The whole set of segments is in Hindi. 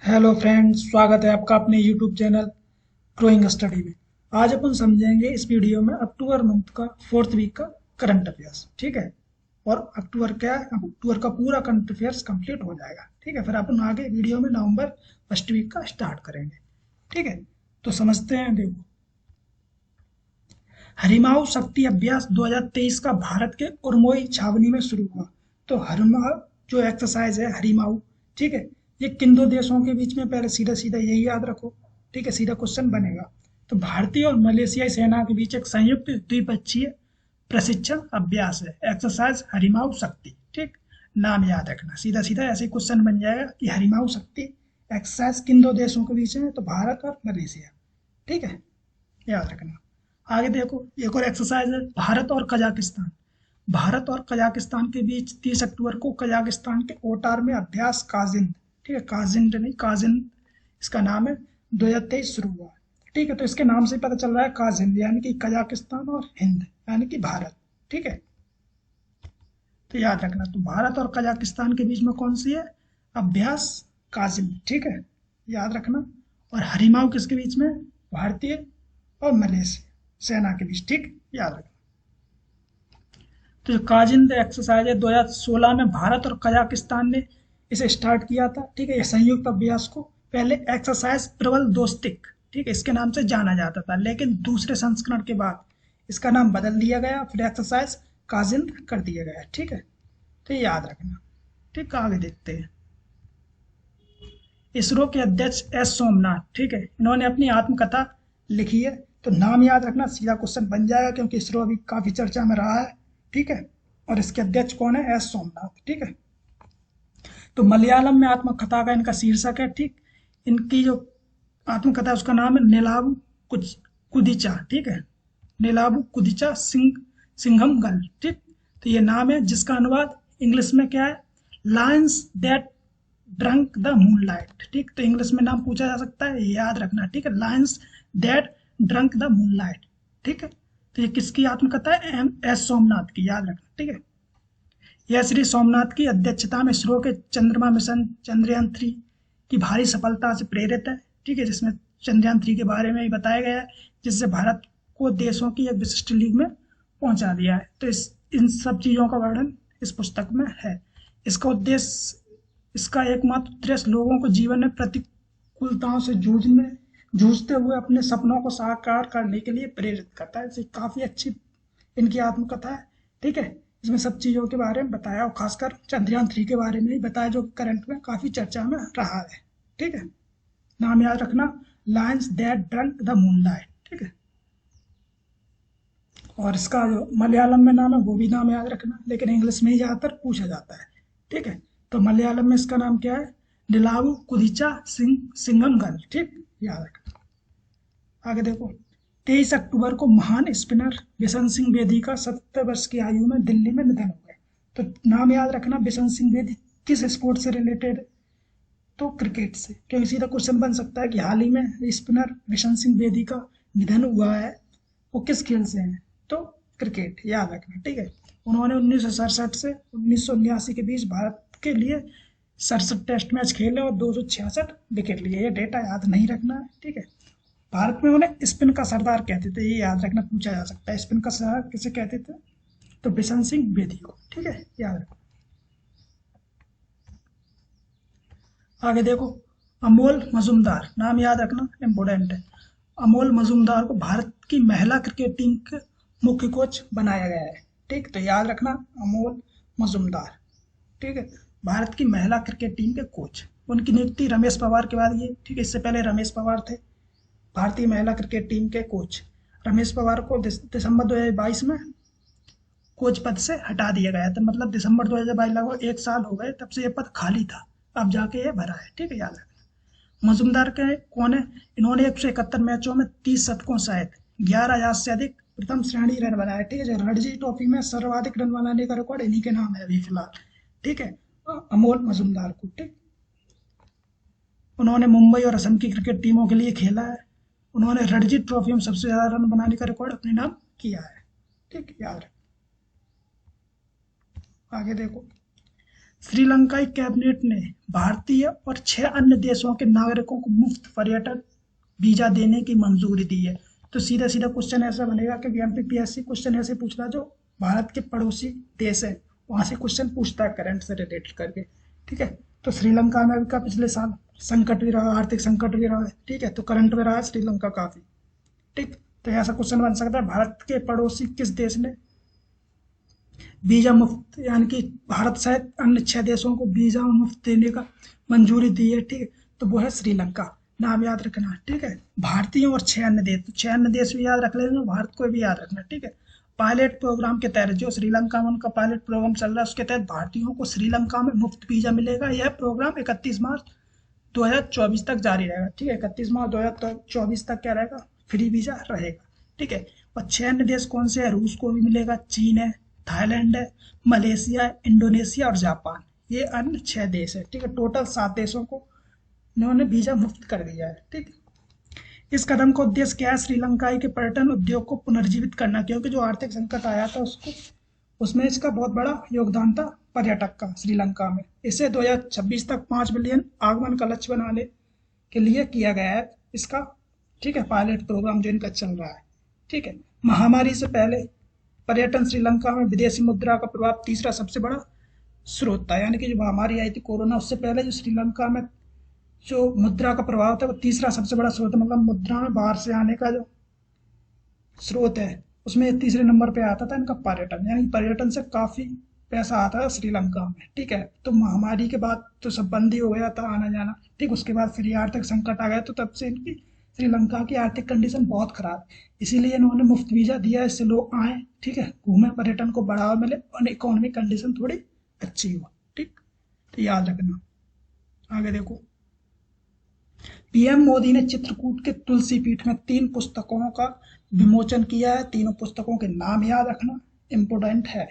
हेलो फ्रेंड्स, स्वागत है आपका अपने यूट्यूब चैनल ग्रोइंग स्टडी में। आज अपन समझेंगे इस वीडियो में अक्टूबर मंथ का फोर्थ वीक का करंट अफेयर्स। ठीक है। और अक्टूबर क्या है, अक्टूबर का पूरा करंट अफेयर्स कंप्लीट हो जाएगा। ठीक है, फिर अपन आगे वीडियो में नवंबर फर्स्ट वीक का स्टार्ट करेंगे। ठीक है, तो समझते हैं। देखो, हरिमाऊ शक्ति अभ्यास 2023 का भारत के उरमोई छावनी में शुरू हुआ। तो हरिमाऊ जो एक्सरसाइज है, हरिमाऊ, ठीक है, ये किन दो देशों के बीच में, पहले सीधा सीधा यही याद रखो। ठीक है, सीधा क्वेश्चन बनेगा। तो भारतीय और मलेशियाई सेना के बीच एक संयुक्त द्विपक्षीय प्रशिक्षण अभ्यास है, एक्सरसाइज हरिमाऊ शक्ति। ठीक, नाम याद रखना, सीधा सीधा ऐसे क्वेश्चन बन जाएगा कि हरिमाऊ शक्ति एक्सरसाइज किन दो देशों के बीच में, तो भारत और मलेशिया। ठीक है, याद रखना। आगे देखो, एक और एक्सरसाइज है, भारत और कजाकिस्तान। भारत और कजाकिस्तान के बीच 30 अक्टूबर को कजाकिस्तान के ओटार में अभ्यास काजिंद, ठीक है, काजिंद नहीं, काजिंद इसका नाम है, 2023 शुरू हुआ। ठीक है, तो इसके नाम से पता चल रहा है काजिंद यानी कि कजाकिस्तान और हिंद यानी कि भारत। ठीक है, तो याद रखना। तो भारत और कजाकिस्तान के बीच में कौन सी है, अभ्यास काजिंद। ठीक है, याद रखना। और हरिमाऊ किसके बीच में, भारतीय और मलेशिया सेना के बीच। ठीक, याद रखना। तो ये काजिंद एक्सरसाइज है, 2016 में भारत और कजाकिस्तान ने इसे स्टार्ट किया था। ठीक है, ये संयुक्त अभ्यास को पहले एक्सरसाइज प्रबल दोस्तिक, ठीक है, इसके नाम से जाना जाता था, लेकिन दूसरे संस्करण के बाद इसका नाम बदल दिया गया, फिर एक्सरसाइज काजिंद कर दिया गया। ठीक है, तो ये याद रखना। ठीक, आगे देखते हैं। इसरो के अध्यक्ष एस सोमनाथ, ठीक है, इन्होंने अपनी आत्मकथा लिखी है। तो नाम याद रखना, सीधा क्वेश्चन बन जाएगा, क्योंकि इसरो अभी काफी चर्चा में रहा है। ठीक है, और इसके अध्यक्ष कौन है, एस सोमनाथ। ठीक है, तो मलयालम में आत्मकथा का इनका शीर्षक है। ठीक, इनकी जो आत्मकथा है उसका नाम है नेलाबू कुछ कुदिचा। ठीक है, नेलाबू कुदिचा सिंघम गल। ठीक, तो ये नाम है, जिसका अनुवाद इंग्लिश में क्या है, Lions that drunk the moonlight. ठीक, तो इंग्लिश में नाम पूछा जा सकता है, याद रखना। ठीक है, Lions that drunk the moonlight. ठीक है, तो ये किसकी आत्मकथा है, एम एस सोमनाथ की, याद रखना। ठीक है, यह श्री सोमनाथ की अध्यक्षता में इसरो के चंद्रमा मिशन चंद्रयान 3 की भारी सफलता से प्रेरित है। ठीक है, जिसमें चंद्रयान 3 के बारे में ही बताया गया है, जिससे भारत को देशों की एक विशिष्ट लीग में पहुंचा दिया है। तो इन सब चीज़ों का वर्णन इस पुस्तक में है। इसका उद्देश्य, इसका एकमात्र उद्देश्य लोगों को जीवन में प्रतिकूलताओं से जूझते हुए अपने सपनों को साकार करने के लिए प्रेरित करता है। काफ़ी अच्छी इनकी आत्मकथा है। ठीक है, इसमें सब चीज़ों के बारे में बताया, और खासकर चंद्रयान 3 के बारे में ही बताया, जो करंट में काफ़ी चर्चा में रहा है। ठीक है, नाम याद रखना, Lions that drunk the moonlight. ठीक है, और इसका जो मलयालम में नाम है वो भी नाम याद रखना, लेकिन इंग्लिश में ही ज़्यादातर पूछा जाता है। ठीक है, तो मलयालम में इसका नाम क्या है, निलावु कुदिचा सिंगम गल। ठीक, याद रखना। आगे देखो, 23 अक्टूबर को महान स्पिनर बिशन सिंह बेदी का 70 वर्ष की आयु में दिल्ली में निधन हो गया। तो नाम याद रखना, बिशन सिंह बेदी किस स्पोर्ट से रिलेटेड, तो क्रिकेट से। क्योंकि सीधा क्वेश्चन बन सकता है कि हाल ही में स्पिनर बिशन सिंह बेदी का निधन हुआ है, वो किस खेल से है, तो क्रिकेट, याद रखना। ठीक है, उन्होंने 1967 से 1979 के बीच भारत के लिए 67 टेस्ट मैच खेले और 266 विकेट लिए। ये डेटा याद नहीं रखना है। ठीक है, भारत में उन्हें स्पिन का सरदार कहते थे, ये याद रखना, पूछा जा सकता है स्पिन का सरदार किसे कहते थे, तो बिशन सिंह बेदी को। ठीक है, याद रखना। आगे देखो, अमोल मजूमदार, नाम याद रखना, इम्पोर्टेंट है। अमोल मजूमदार को भारत की महिला क्रिकेट टीम के मुख्य कोच बनाया गया है। ठीक, तो याद रखना, अमोल मजूमदार। ठीक है, भारत की महिला क्रिकेट टीम के कोच। उनकी नियुक्ति रमेश पवार के बाद ये। ठीक है, इससे पहले रमेश पवार थे भारतीय महिला क्रिकेट टीम के कोच। रमेश पवार को दिसंबर 2022 में कोच पद से हटा दिया गया था, मतलब दिसंबर 2022, लगभग 1 साल हो गए तब से ये पद खाली था, अब जाके ये भरा है। ठीक है, याद रखना। मजूमदार के कौन है, इन्होंने 171 मैचों में 30 शतकों सहित 11,000 से अधिक प्रथम श्रेणी रन बनाए। ठीक है, जो रणजी ट्रॉफी में सर्वाधिक रन बनाने का रिकॉर्ड इन्हीं के नाम है अभी फिलहाल। ठीक है, अमोल मजूमदार को। ठीक, उन्होंने मुंबई और असम की क्रिकेट टीमों के लिए खेला है। उन्होंने रणजी ट्रॉफी में सबसे ज्यादा रन बनाने का रिकॉर्ड अपने नाम किया है। ठीक, याद रख। आगे देखो, श्रीलंकाई कैबिनेट ने भारतीय और 6 अन्य देशों के नागरिकों को मुफ्त पर्यटन वीजा देने की मंजूरी दी है। तो सीधा सीधा क्वेश्चन ऐसा बनेगा कि एमपीपीएससी क्वेश्चन ऐसे पूछ रहा जो भारत के पड़ोसी देश है वहां से क्वेश्चन पूछता है करंट से रिलेटेड करके। ठीक है, तो श्रीलंका में का पिछले साल संकट भी रहा, आर्थिक संकट भी रहा है। ठीक है, तो करंट में रहा है श्रीलंका काफी। ठीक, तो ऐसा क्वेश्चन बन सकता है भारत के पड़ोसी किस देश ने वीजा मुफ्त, यानी कि भारत सहित अन्य 6 देशों को वीजा मुफ्त देने का मंजूरी दी है। ठीक है, तो वो है श्रीलंका। नाम याद रखना। ठीक है, भारतीय और 6 अन्य देश, तो 6 अन्य देश भी याद रख लेना, भारत को भी याद रखना। ठीक है, पायलट प्रोग्राम के तहत जो श्रीलंका में उनका पायलट प्रोग्राम चल रहा है उसके तहत भारतीयों को श्रीलंका में मुफ्त वीजा मिलेगा। यह प्रोग्राम 31 मार्च 2024 तक जारी रहेगा। ठीक है, 31 मार्च 2024 तक क्या रहेगा, फ्री वीजा रहेगा। ठीक है, और 6 अन्य देश कौन से है, रूस को भी मिलेगा, चीन है, थाईलैंड है, मलेशिया है, इंडोनेशिया और जापान, ये अन्य 6 देश है। ठीक है, टोटल 7 देशों को इन्होंने वीजा मुफ्त कर दिया है। ठीक है, इस कदम का उद्देश्य क्या है, श्रीलंकाई के पर्यटन उद्योग को पुनर्जीवित करना, क्योंकि जो आर्थिक संकट आया था उसको उसमें इसका बहुत बड़ा योगदान था पर्यटक का श्रीलंका में। इसे 2026 तक 5 बिलियन आगमन का लक्ष्य बनाने के लिए किया गया है इसका। ठीक है, पायलट प्रोग्राम जो इनका चल रहा है। ठीक है, महामारी से पहले पर्यटन श्रीलंका में विदेशी मुद्रा का प्रभाव तीसरा सबसे बड़ा स्रोत था, यानी कि जो महामारी आई थी कोरोना उससे पहले जो श्रीलंका में जो मुद्रा का प्रभाव था वो तीसरा सबसे बड़ा स्रोत, मतलब मुद्रा में बाहर से आने का जो स्रोत है उसमें तीसरे नंबर पे आता था इनका पर्यटन, यानी पर्यटन से काफी पैसा आता है श्रीलंका में। ठीक है, तो महामारी के बाद तो सब बंद ही हो गया था आना जाना। ठीक, उसके बाद फिर आर्थिक संकट आ गया, तो तब से इनकी श्रीलंका की आर्थिक कंडीशन बहुत खराब, इसीलिए इन्होंने मुफ्त वीजा दिया, इससे लोग आए, ठीक है, घूमे, पर्यटन को बढ़ावा मिले और इकोनॉमिक कंडीशन थोड़ी अच्छी हो। ठीक, तो याद रखना। आगे देखो, पीएम मोदी ने चित्रकूट के तुलसी पीठ में 3 पुस्तकों का विमोचन किया है। तीनों पुस्तकों के नाम याद रखना, इम्पोर्टेंट है।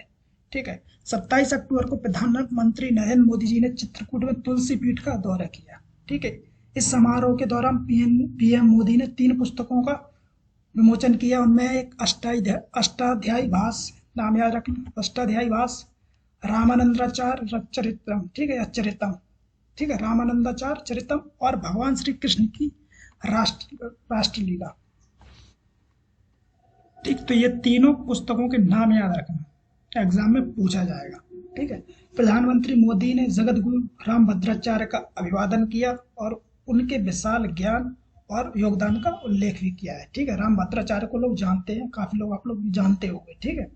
ठीक है, 27 अक्टूबर को प्रधानमंत्री नरेंद्र मोदी जी ने चित्रकूट में तुलसी पीठ का दौरा किया। ठीक है, इस समारोह के दौरान पीएम मोदी ने 3 पुस्तकों का विमोचन किया। उनमें एक अष्टाध्यायी भाष्य, नाम याद रखना, अष्टाध्यायी भाष्य, रामानंदाचार्य चरित्रम, ठीक है, चरितम, ठीक है, रामानंदाचार्य चरितम और भगवान श्री कृष्ण की राष्ट्रलीला। ठीक, तो ये तीनों पुस्तकों के नाम याद रखना, एग्जाम में पूछा जाएगा। ठीक है, प्रधानमंत्री मोदी ने जगत गुरु रामभद्राचार्य का अभिवादन किया और उनके विशाल ज्ञान और योगदान का उल्लेख भी किया है। ठीक है, रामभद्राचार्य को लोग जानते हैं, काफी लोग आप लोग भी जानते होंगे। ठीक है,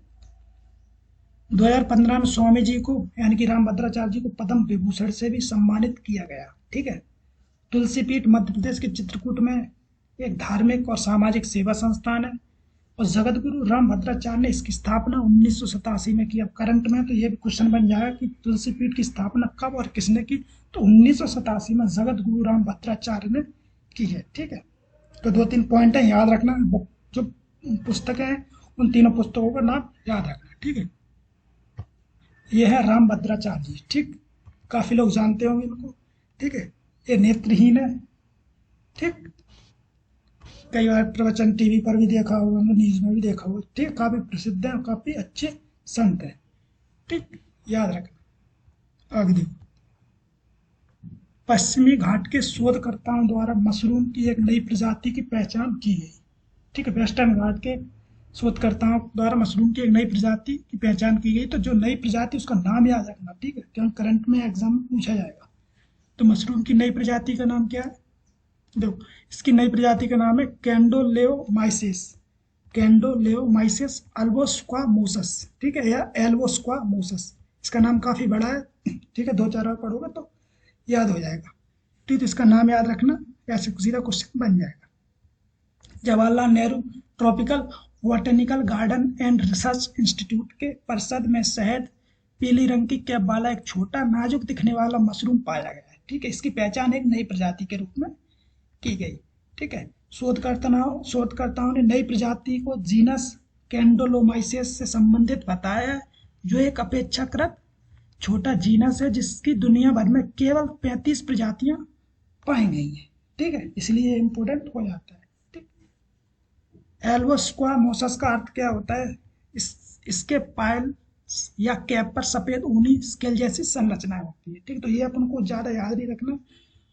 2015 में स्वामी जी को, यानी कि रामभद्राचार्य जी को पद्म विभूषण से भी सम्मानित किया गया। ठीक है, तुलसीपीठ मध्य प्रदेश के चित्रकूट में एक धार्मिक और सामाजिक सेवा संस्थान है और जगत गुरु रामभद्राचार्य ने इसकी स्थापना 1987 में की। अब करंट में तो ये भी क्वेश्चन बन जाएगा कि तुलसीपीठ की स्थापना कब और किसने की, तो 1987 में जगत गुरु रामभद्राचार्य ने की है। ठीक है, तो 2-3 पॉइंट है, याद रखना। जो पुस्तकें हैं उन तीनों पुस्तकों का नाम याद रखना। ठीक है, ये है रामभद्राचार्य जी। ठीक, काफी लोग जानते होंगे इनको। ठीक है, ये नेत्रहीन है। ठीक, कई बार प्रवचन टीवी पर भी देखा होगा, न्यूज में भी देखा होगा। ठीक, काफी प्रसिद्ध है और काफी अच्छे संत है। ठीक, याद रखना। आगे देखो, पश्चिमी घाट के शोधकर्ताओं द्वारा मशरूम की एक नई प्रजाति की पहचान की गई। ठीक है, वेस्टर्न घाट के शोधकर्ताओं द्वारा मशरूम की एक नई प्रजाति की पहचान की गई। तो जो नई प्रजाति उसका नाम याद रखना। ठीक है, क्योंकि करंट में एग्जाम में पूछा जाएगा। तो मशरूम की नई प्रजाति का नाम क्या है, देखो, इसकी नई प्रजाति का नाम है कैंडोलेओमाइसिस, कैंडोलेओमाइसिस अल्बोस्क्वामोसस। ठीक है, या एल्बोस्क्वामोसस। इसका नाम काफी बड़ा है। ठीक है, 2-4 बार पढ़ोगे तो याद हो जाएगा। ठीक, तो इसका नाम याद रखना, ऐसे सीधा क्वेश्चन बन जाएगा। Jawaharlal Nehru tropical botanical garden and research institute के परिसर में शहद पीली रंग की कैप वाला एक छोटा नाजुक दिखने वाला मशरूम पाया गया है। ठीक है, इसकी पहचान एक नई प्रजाति के रूप में की गई। ठीक है, शोधकर्ताओं ने नई प्रजाति को जीनस कैंडोलोमाइसिस से संबंधित बताया है, जो एक अपेक्षाकृत छोटा जीनस है जिसकी दुनिया भर में केवल 35 प्रजातियां पाई गई हैं। ठीक है, इसलिए इंपोर्टेंट हो जाता है। ठीक, एल्बोस्क्वामोसस का अर्थ क्या होता है, इसके पायल या कैप पर सफेद ऊनी स्केल जैसी संरचनाएं होती है। ठीक, तो ये अपन को ज्यादा याद नहीं रखना,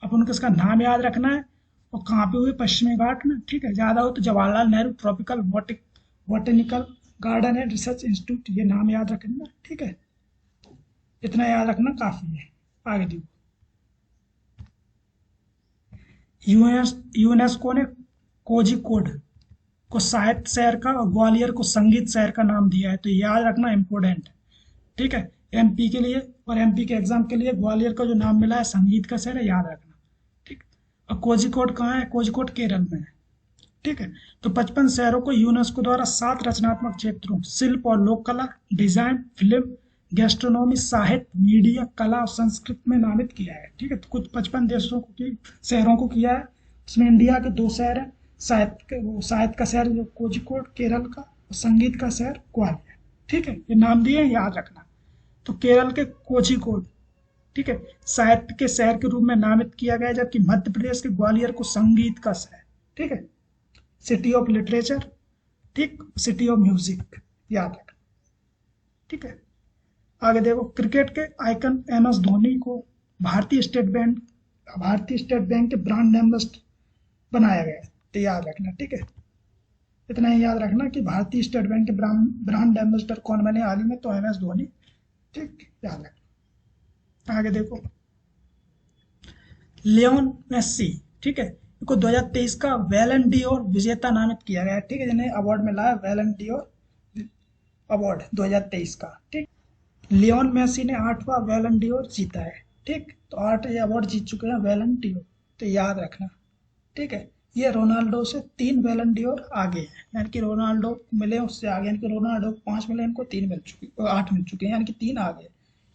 अपन को इसका नाम याद रखना है और कहाँ पे हुए, पश्चिमी घाट में। ठीक है, ज्यादा हो तो Jawaharlal Nehru tropical botanical garden and research institute, ये नाम याद रखना। ठीक है, इतना याद रखना काफी है। आगे देखो, यूनेस्को ने कोझिकोड को साहित्य शहर का और ग्वालियर को संगीत शहर का नाम दिया है, तो याद रखना इम्पोर्टेंट। ठीक है, एमपी के लिए और एमपी के एग्जाम के लिए ग्वालियर का जो नाम मिला है संगीत का शहर है, याद रखना। ठीक, और कोझिकोड कहाँ है? कोझिकोड केरल में है। ठीक है, तो 55 शहरों को यूनेस्को द्वारा 7 रचनात्मक क्षेत्रों शिल्प और लोक कला, डिजाइन, फिल्म, गैस्ट्रोनॉमी, साहित्य, मीडिया, कला और संस्कृत में नामित किया है। ठीक है, तो कुछ 55 देशों को शहरों को किया है। इसमें इंडिया के 2 शहर हैं, साहित्य का शहर जो कोझिकोड केरल का, और संगीत का शहर ग्वालियर। ठीक है, ये नाम दिए याद रखना। तो केरल के कोझिकोड, ठीक है, साहित्य के शहर के रूप में नामित किया गया, जबकि मध्य प्रदेश के ग्वालियर को संगीत का शहर। ठीक है, सिटी ऑफ लिटरेचर, ठीक, सिटी ऑफ म्यूजिक, याद रखना। ठीक है, आगे देखो, क्रिकेट के आइकन एम एस धोनी को भारतीय स्टेट बैंक के ब्रांड एम्बेसडर बनाया गया है, तो याद रखना। ठीक है, इतना ही याद रखना कि भारतीय स्टेट बैंक के ब्रांड एम्बेसडर कौन बने हाल ही में, तो एम एस धोनी। ठीक, याद रखना। आगे देखो, लियोन मेस्सी, ठीक है, इनको 2023 का बैलन डी'ओर विजेता नामित किया गया है। ठीक है, जिन्हें अवार्ड मिला है बैलन डी'ओर अवार्ड 2023 का। ठीक, लियोन मेसी ने 8वां बैलन डी'ओर जीता है। ठीक, तो 8 ये अवार्ड जीत चुके हैं बैलन डी'ओर, तो याद रखना। ठीक है, ये रोनाल्डो से 3 बैलन डी'ओर आगे हैं, यानी कि रोनाल्डो मिले उससे आगे, यानी कि रोनाल्डो 5 मिले, इनको 3 मिल चुके, 8 मिल चुके हैं, यानी कि 3 आगे।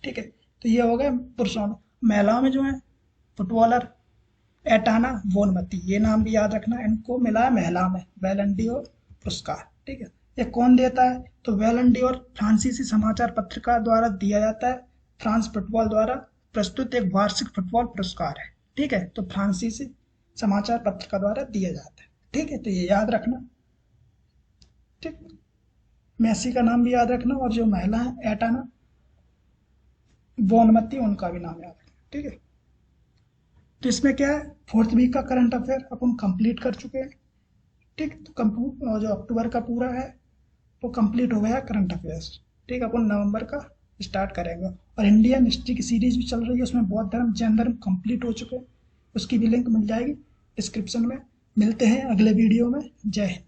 ठीक है, तो ये हो गए पुरुषों में। महिलाओं में जो है फुटबॉलर एटाना बोनमती, ये नाम भी याद रखना, इनको मिला है महिला में बैलन डी'ओर पुरस्कार। ठीक है, ये कौन देता है? तो बैलन डी'ओर फ्रांसीसी समाचार पत्रिका द्वारा दिया जाता है, फ्रांस फुटबॉल द्वारा प्रस्तुत एक वार्षिक फुटबॉल पुरस्कार है। ठीक है, तो फ्रांसीसी समाचार पत्रिका द्वारा दिया जाता है। ठीक है, तो ये याद रखना। ठीक, मेसी का नाम भी याद रखना, और जो महिला है एटाना बोनमती, उनका भी नाम याद रखना। ठीक है, तो इसमें क्या है, 4th वीक का करंट अफेयर अपन कंप्लीट कर चुके हैं। ठीक, तो जो अक्टूबर का पूरा है वो कंप्लीट हो गया करंट अफेयर्स। ठीक, अपन नवंबर का स्टार्ट करेंगे। और इंडियन हिस्ट्री की सीरीज भी चल रही है, उसमें बौद्ध धर्म, जैन धर्म कंप्लीट हो चुके हैं, उसकी भी लिंक मिल जाएगी डिस्क्रिप्शन में। मिलते हैं अगले वीडियो में। जय हिंद।